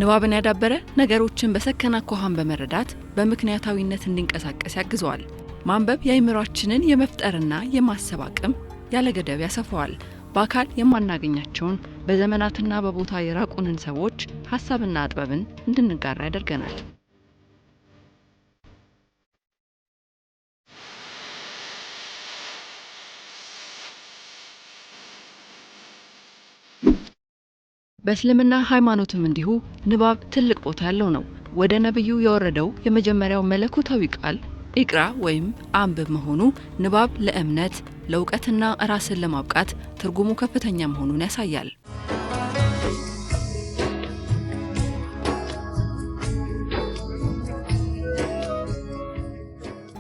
ንባብን ያዳበረ ነገሮችን በሰከነ አኳኋን በመረዳት በምክንያታዊነት እንዲንቀሳቀስ ያግዘዋል። ማንበብ የአእምሮአችንን የመፍጠርና የማሰብ አቅም ያለ ገደብ ያሰፋዋል። በአካል የማናገኛቸውን በዘመናትና በቦታ የራቁንን ሰዎች ሀሳብና ጥበብን እንድንጋራ ያደርገናል። በእስልምና ሃይማኖትም እንዲሁ ንባብ ትልቅ ቦታ ያለው ነው። ወደ ነብዩ የወረደው የመጀመሪያው መለኮታዊ ቃል ኢቅራ ወይም አንብብ መሆኑ ንባብ ለእምነት ለእውቀትና ራስን ለማብቃት ትርጉሙ ከፍተኛ መሆኑን ያሳያል።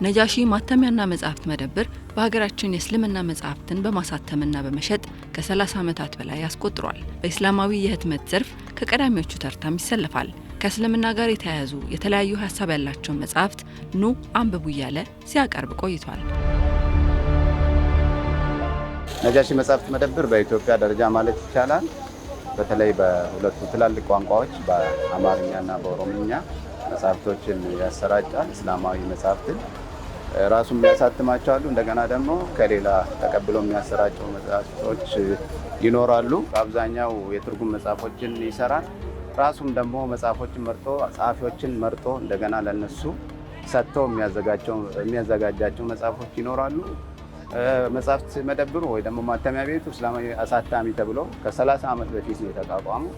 ነጃሺ ማተሚያና መጻሕፍት መደብር በሀገራችን የእስልምና መጻሕፍትን በማሳተምና በመሸጥ ከ30 ዓመታት በላይ ያስቆጥሯል። በእስላማዊ የህትመት ዘርፍ ከቀዳሚዎቹ ተርታም ይሰለፋል። ከእስልምና ጋር የተያያዙ የተለያዩ ሀሳብ ያላቸውን መጻሕፍት ኑ አንብቡ እያለ ሲያቀርብ ቆይቷል። ነጃሺ መጻሕፍት መደብር በኢትዮጵያ ደረጃ ማለት ይቻላል በተለይ በሁለቱ ትላልቅ ቋንቋዎች በአማርኛና በኦሮምኛ መጻሕፍቶችን ያሰራጫል። እስላማዊ መጻሕፍትን ራሱ የሚያሳትማቸው አሉ። እንደገና ደግሞ ከሌላ ተቀብሎ የሚያሰራጨው መጻሕፍቶች ይኖራሉ። በአብዛኛው የትርጉም መጽሐፎችን ይሰራል። ራሱም ደግሞ መጽሐፎችን መርጦ ጸሐፊዎችን መርጦ እንደገና ለነሱ ሰጥቶ የሚያዘጋጃቸው መጽሐፎች ይኖራሉ። መጽሐፍት መደብሩ ወይ ደግሞ ማተሚያ ቤቱ እስላማዊ አሳታሚ ተብሎ ከ30 ዓመት በፊት ነው የተቋቋመው።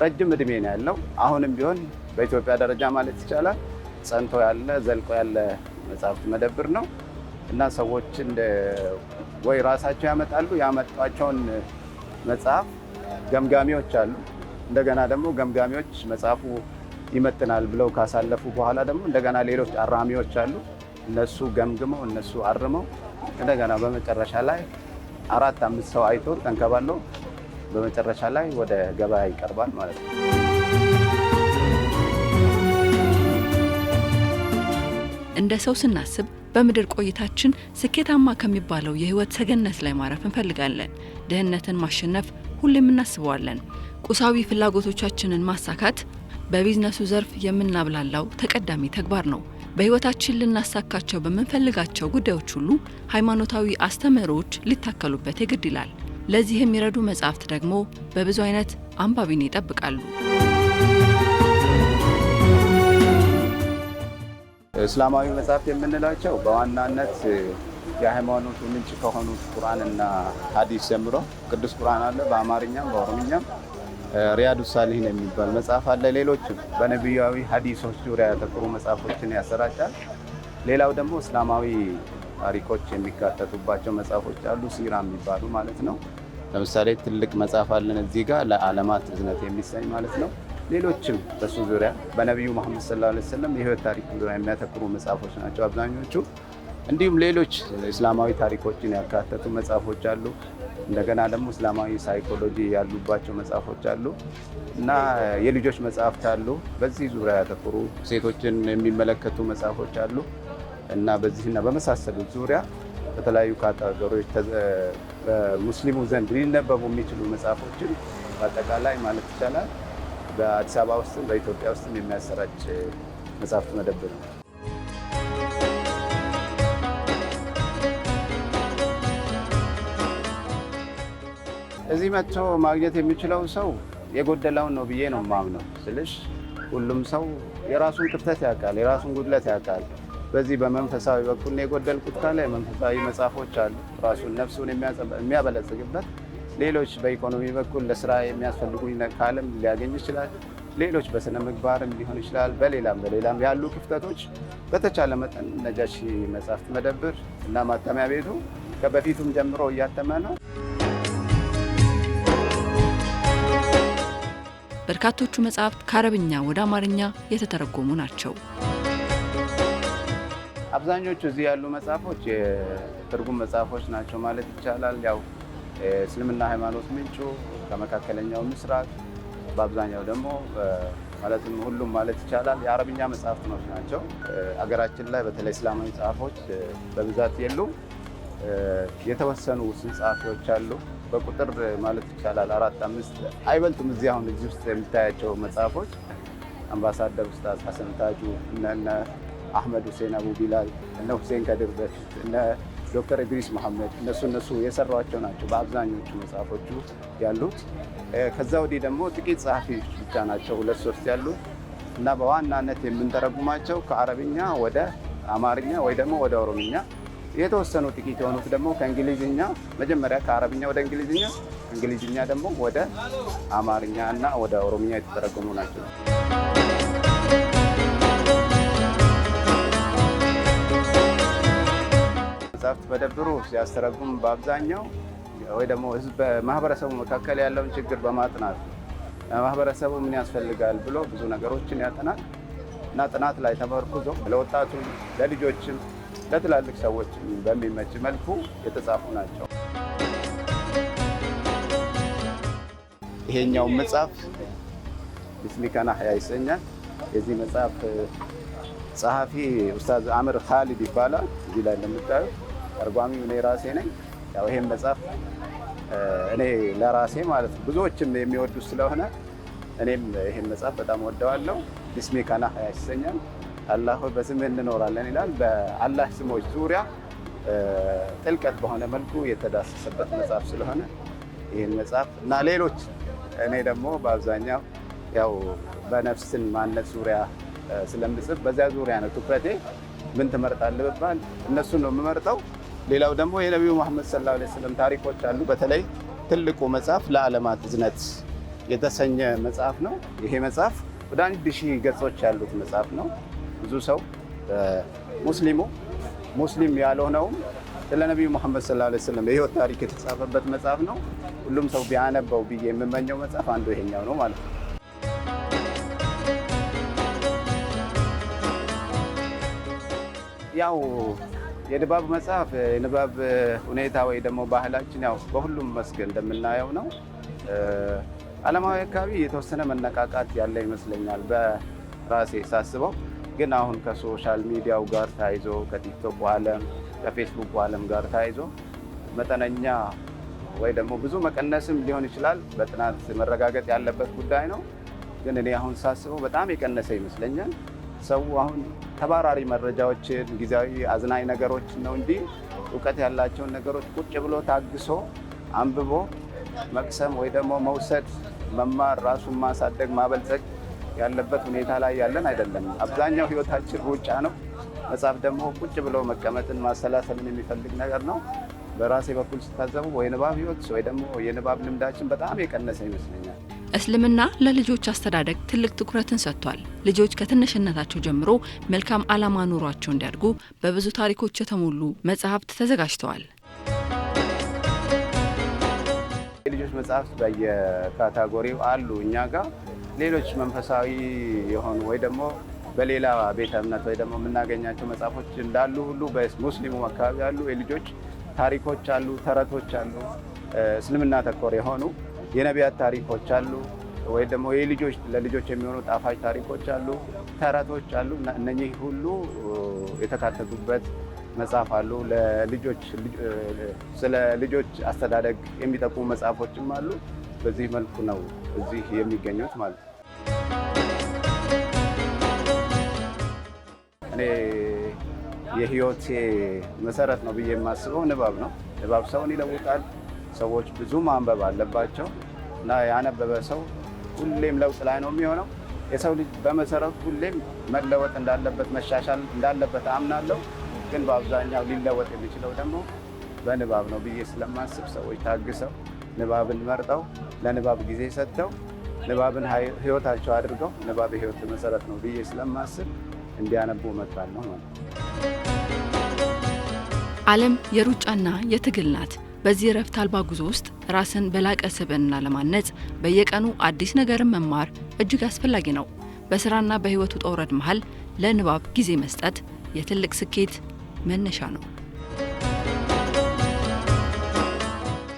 ረጅም እድሜ ነው ያለው። አሁንም ቢሆን በኢትዮጵያ ደረጃ ማለት ይቻላል ጸንቶ ያለ ዘልቆ ያለ መጽሐፍት መደብር ነው እና ሰዎች ወይ ራሳቸው ያመጣሉ። ያመጣቸውን መጽሐፍ ገምጋሚዎች አሉ። እንደገና ደግሞ ገምጋሚዎች መጽሐፉ ይመጥናል ብለው ካሳለፉ በኋላ ደግሞ እንደገና ሌሎች አራሚዎች አሉ። እነሱ ገምግመው እነሱ አርመው እንደገና በመጨረሻ ላይ 4-5 ሰው አይቶ ተንከባለው በመጨረሻ ላይ ወደ ገበያ ይቀርባል ማለት ነው። እንደ ሰው ስናስብ በምድር ቆይታችን ስኬታማ ከሚባለው የህይወት ሰገነት ላይ ማረፍ እንፈልጋለን። ድህነትን ማሸነፍ ሁሌም እናስበዋለን። ቁሳዊ ፍላጎቶቻችንን ማሳካት በቢዝነሱ ዘርፍ የምናብላላው ተቀዳሚ ተግባር ነው። በህይወታችን ልናሳካቸው በምንፈልጋቸው ጉዳዮች ሁሉ ሃይማኖታዊ አስተምህሮዎች ሊታከሉበት የግድ ይላል። ለዚህ የሚረዱ መጻሕፍት ደግሞ በብዙ አይነት አንባቢን ይጠብቃሉ። እስላማዊ መጽሐፍት የምንላቸው በዋናነት የሃይማኖቱ ምንጭ ከሆኑት ቁርአንና ሐዲስ ጀምሮ ቅዱስ ቁርአን አለ፣ በአማርኛም በኦሮምኛም ሪያዱ ሳሊሂን የሚባል መጽሐፍ አለ። ሌሎችም በነቢያዊ ሐዲሶች ዙሪያ ያተኮሩ መጽሐፎችን ያሰራጫል። ሌላው ደግሞ እስላማዊ ታሪኮች የሚካተቱባቸው መጽሐፎች አሉ፣ ሲራ የሚባሉ ማለት ነው። ለምሳሌ ትልቅ መጽሐፍ አለን እዚህ ጋር ለዓለማት እዝነት የሚሰኝ ማለት ነው። ሌሎችም በሱ ዙሪያ በነቢዩ መሐመድ ሰለላሁ ዐለይሂ ወሰለም የህይወት ታሪክ ዙሪያ የሚያተኩሩ መጽሐፎች ናቸው አብዛኞቹ። እንዲሁም ሌሎች እስላማዊ ታሪኮችን ያካተቱ መጽሐፎች አሉ። እንደገና ደግሞ እስላማዊ ሳይኮሎጂ ያሉባቸው መጽሐፎች አሉ እና የልጆች መጽሐፍት አሉ። በዚህ ዙሪያ ያተኮሩ ሴቶችን የሚመለከቱ መጽሐፎች አሉ እና በዚህና በመሳሰሉት ዙሪያ በተለያዩ ካቴጎሪዎች በሙስሊሙ ዘንድ ሊነበቡ የሚችሉ መጽሐፎችን በአጠቃላይ ማለት ይቻላል በአዲስ አበባ ውስጥም በኢትዮጵያ ውስጥም የሚያሰራጭ መጽሐፍት መደብር ነው። እዚህ መጥቶ ማግኘት የሚችለው ሰው የጎደለውን ነው ብዬ ነው የማምነው። ስልሽ ሁሉም ሰው የራሱን ክፍተት ያውቃል፣ የራሱን ጉድለት ያውቃል። በዚህ በመንፈሳዊ በኩል የጎደልኩት ካለ መንፈሳዊ መጽሐፎች አሉ ራሱን ነፍሱን የሚያበለጽግበት። ሌሎች በኢኮኖሚ በኩል ለስራ የሚያስፈልጉኝ ካለም ሊያገኝ ይችላል። ሌሎች በስነ ምግባርም ሊሆን ይችላል። በሌላም ያሉ ክፍተቶች በተቻለ መጠን ነጃሺ መጽሐፍት መደብር እና ማተሚያ ቤቱ ከበፊቱም ጀምሮ እያተመ ነው። በርካቶቹ መጽሐፍት ከአረብኛ ወደ አማርኛ የተተረጎሙ ናቸው። አብዛኞቹ እዚህ ያሉ መጽሐፎች የትርጉም መጽሐፎች ናቸው ማለት ይቻላል። ያው እስልምና ሃይማኖት ምንጩ ከመካከለኛው ምስራቅ፣ በአብዛኛው ደግሞ ማለትም ሁሉም ማለት ይቻላል የአረብኛ መጽሐፍት ናቸው። አገራችን ላይ በተለይ እስላማዊ መጽሐፎች በብዛት የሉም። የተወሰኑ ውስን ጸሐፊዎች አሉ። በቁጥር ማለት ይቻላል 4-5 አይበልጡም። እዚህ ውስጥ የምታያቸው መጽሐፎች አምባሳደር ኡስታዝ ሐሰን ታጁ፣ እነ አህመድ ሁሴን አቡ ቢላል፣ እነ ሁሴን ከድር በፊት፣ እነ ዶክተር ኢድሪስ መሐመድ እነሱ የሰሯቸው ናቸው በአብዛኞቹ መጽሐፎቹ ያሉት። ከዛ ወዲህ ደግሞ ጥቂት ጸሐፊዎች ብቻ ናቸው 2-3 ያሉት እና በዋናነት የምንተረጉማቸው ከአረብኛ ወደ አማርኛ ወይ ደግሞ ወደ ኦሮምኛ፣ የተወሰኑ ጥቂት የሆኑት ደግሞ ከእንግሊዝኛ መጀመሪያ ከአረብኛ ወደ እንግሊዝኛ ደግሞ ወደ አማርኛ እና ወደ ኦሮምኛ የተተረጎሙ ናቸው። መጽሐፍት መደብሩ ሲያስተረጉም በአብዛኛው ወይ ደግሞ በማህበረሰቡ መካከል ያለውን ችግር በማጥናት ማህበረሰቡ ምን ያስፈልጋል ብሎ ብዙ ነገሮችን ያጠናል እና ጥናት ላይ ተመርኩዞ ለወጣቱም፣ ለልጆችም፣ ለትላልቅ ሰዎችም በሚመች መልኩ የተጻፉ ናቸው። ይሄኛው መጽሐፍ ቢስሚከ ናህያ ይሰኛል። የዚህ መጽሐፍ ጸሐፊ ኡስታዝ አምር ካሊድ ይባላል። እዚህ ላይ እንደምታዩት ተርጓሚው እኔ ራሴ ነኝ። ያው ይሄን መጽሐፍ እኔ ለራሴ ማለት ነው ብዙዎችም የሚወዱት ስለሆነ እኔም ይሄን መጽሐፍ በጣም ወደዋለሁ። ቢስሚከ ናህያ ይሰኛል። አላህ ሆይ በስምህ እንኖራለን ይላል። በአላህ ስሞች ዙሪያ ጥልቀት በሆነ መልኩ የተዳሰሰበት መጽሐፍ ስለሆነ ይህን መጽሐፍ እና ሌሎች እኔ ደግሞ በአብዛኛው ያው በነፍስን ማንነት ዙሪያ ስለምጽፍ በዚያ ዙሪያ ነው ትኩረቴ። ምን ትመርጣለህ ብባል እነሱን ነው የምመርጠው። ሌላው ደግሞ የነቢዩ መሐመድ ሰለላሁ ዐለይሂ ወሰለም ታሪኮች አሉ። በተለይ ትልቁ መጽሐፍ ለዓለማት እዝነት የተሰኘ መጽሐፍ ነው። ይሄ መጽሐፍ ወደ 1000 ገጾች ያሉት መጽሐፍ ነው። ብዙ ሰው ሙስሊም ያልሆነውም ስለ ነቢዩ መሐመድ ሰለላሁ ዐለይሂ ወሰለም የህይወት ታሪክ የተጻፈበት መጽሐፍ ነው። ሁሉም ሰው ቢያነበው ብዬ የምመኘው መጽሐፍ አንዱ ይሄኛው ነው ማለት ነው። ያው የንባብ መጽሐፍ የንባብ ሁኔታ ወይ ደግሞ ባህላችን ያው በሁሉም መስክ እንደምናየው ነው። ዓለማዊ አካባቢ የተወሰነ መነቃቃት ያለ ይመስለኛል በራሴ ሳስበው። ግን አሁን ከሶሻል ሚዲያው ጋር ተያይዞ ከቲክቶክ ዓለም ከፌስቡክ ዓለም ጋር ተያይዞ መጠነኛ ወይ ደግሞ ብዙ መቀነስም ሊሆን ይችላል። በጥናት መረጋገጥ ያለበት ጉዳይ ነው። ግን እኔ አሁን ሳስበው በጣም የቀነሰ ይመስለኛል። ሰው አሁን ተባራሪ መረጃዎችን፣ ጊዜያዊ አዝናኝ ነገሮችን ነው እንጂ እውቀት ያላቸውን ነገሮች ቁጭ ብሎ ታግሶ አንብቦ መቅሰም ወይ ደግሞ መውሰድ፣ መማር፣ ራሱን ማሳደግ፣ ማበልጸግ ያለበት ሁኔታ ላይ ያለን አይደለም። አብዛኛው ህይወታችን ሩጫ ነው። መጽሐፍ ደግሞ ቁጭ ብሎ መቀመጥን ማሰላሰልን የሚፈልግ ነገር ነው። በራሴ በኩል ስታዘቡ ወይ ንባብ ህይወት ወይ ደግሞ የንባብ ልምዳችን በጣም የቀነሰ ይመስለኛል። እስልምና ለልጆች አስተዳደግ ትልቅ ትኩረትን ሰጥቷል። ልጆች ከትንሽነታቸው ጀምሮ መልካም ዓላማ ኑሯቸው እንዲያድጉ በብዙ ታሪኮች የተሞሉ መጽሐፍት ተዘጋጅተዋል። የልጆች መጽሐፍት በየካታጎሪው አሉ እኛ ጋር። ሌሎች መንፈሳዊ የሆኑ ወይ ደግሞ በሌላ ቤተ እምነት ወይ ደግሞ የምናገኛቸው መጽሐፎች እንዳሉ ሁሉ በሙስሊሙ አካባቢ ያሉ የልጆች ታሪኮች አሉ፣ ተረቶች አሉ፣ እስልምና ተኮር የሆኑ የነቢያት ታሪኮች አሉ፣ ወይ ደግሞ ለልጆች የሚሆኑ ጣፋጭ ታሪኮች አሉ፣ ተረቶች አሉ። እነኚህ ሁሉ የተካተቱበት መጽሐፍ አሉ። ስለ ልጆች አስተዳደግ የሚጠቁሙ መጽሐፎችም አሉ። በዚህ መልኩ ነው እዚህ የሚገኙት ማለት ነው። እኔ የህይወቴ መሰረት ነው ብዬ የማስበው ንባብ ነው። ንባብ ሰውን ይለውጣል። ሰዎች ብዙ ማንበብ አለባቸው እና ያነበበ ሰው ሁሌም ለውጥ ላይ ነው የሚሆነው። የሰው ልጅ በመሰረቱ ሁሌም መለወጥ እንዳለበት፣ መሻሻል እንዳለበት አምናለሁ። ግን በአብዛኛው ሊለወጥ የሚችለው ደግሞ በንባብ ነው ብዬ ስለማስብ ሰዎች ታግሰው ንባብን መርጠው ለንባብ ጊዜ ሰጥተው ንባብን ህይወታቸው አድርገው ንባብ የህይወት መሰረት ነው ብዬ ስለማስብ እንዲያነቡ እመክራለሁ ማለት ነው። ዓለም የሩጫና የትግል ናት። በዚህ ረፍት አልባ ጉዞ ውስጥ ራስን በላቀ ስብዕና ለማነጽ በየቀኑ አዲስ ነገርን መማር እጅግ አስፈላጊ ነው። በስራና በህይወቱ ውጣ ውረድ መሃል ለንባብ ጊዜ መስጠት የትልቅ ስኬት መነሻ ነው።